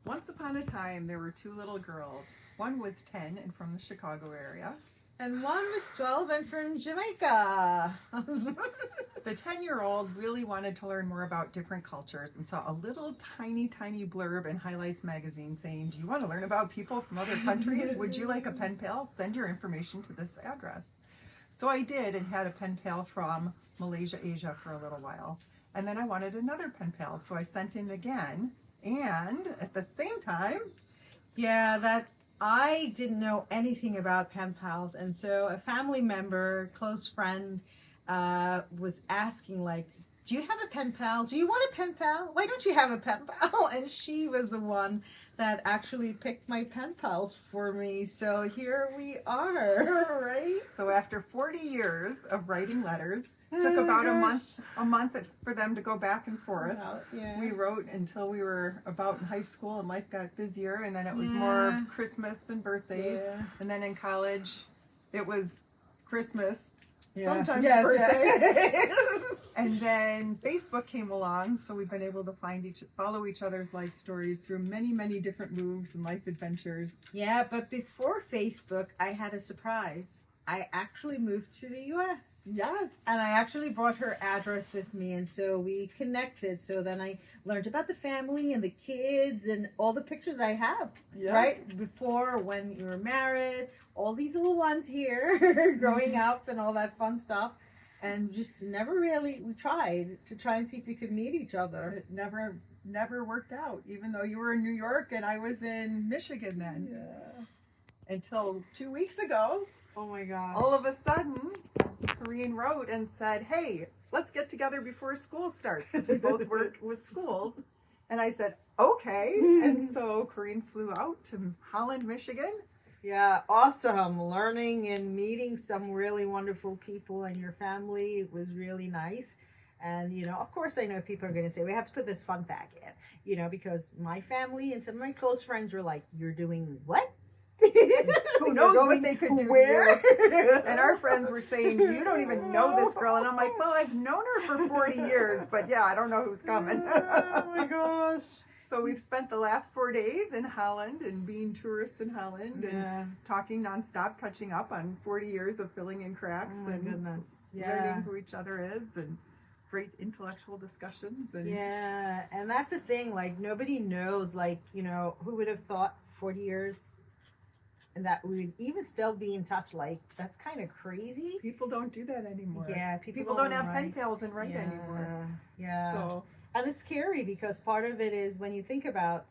Once upon a time, there were two little girls. One was 10 and from the Chicago area. And one was 12 and from Jamaica. The 10-year-old really wanted to learn more about different cultures and saw a little tiny blurb in Highlights magazine saying, "Do you want to learn about people from other countries? Would you like a pen pal? Send your information to this address." So I did, and had a pen pal from Malaysia, Asia for a little while. And then I wanted another pen pal, so I sent in again. And at the same time, Yeah, that I didn't know anything about pen pals, and so a family member, close friend, was asking like, "Do you have a pen pal? Do you want a pen pal? Why don't you have a pen pal?" And she was the one that actually picked my pen pals for me. So here we are, right? so after 40 years of writing letters, took about a month for them to go back and forth. Yeah. We wrote until we were about in high school, and life got busier, and then it was more Christmas and birthdays. Yeah. And then in college, it was Christmas, Yeah. sometimes Yes, birthday. yeah. And then Facebook came along, so we've been able to follow each other's life stories through many different moves and life adventures. Yeah, but before Facebook, I had a surprise. I actually moved to the U.S. Yes. And I actually brought her address with me, and so we connected. So then I learned about the family and the kids and all the pictures I have, Yes. right? Before, when you were married, all these little ones here growing up and all that fun stuff. And just never really, we tried to try and see if we could meet each other. It never worked out, even though you were in New York and I was in Michigan then. Yeah. Until 2 weeks ago, Oh my gosh. all of a sudden, Corinne wrote and said, "Hey, let's get together before school starts," because we both work with schools. And I said, "Okay." And so Corinne flew out to Holland, Michigan. Yeah, awesome. Learning and meeting some really wonderful people and your family. It was really nice. And, you know, of course, I know people are going to say, we have to put this fun fact in, you know, because my family and some of my close friends were like, "You're doing what?" Who knows what they could do to Where? you? And our friends were saying, "You don't even know this girl." And I'm like, "Well, I've known her for 40 years, but yeah, I don't know who's coming." Oh my gosh. So we've spent the last 4 days in Holland and being tourists in Holland Yeah. and talking nonstop, catching up on 40 years of filling in cracks Oh my and goodness. learning who each other is, and great intellectual discussions. And Yeah, and that's the thing, like nobody knows, like, you know, who would have thought 40 years and that we would even still be in touch. Like, that's kind of crazy. people don't do that anymore. Yeah, People don't have pen pals and write anymore. Yeah. So And it's scary because part of it is when you think about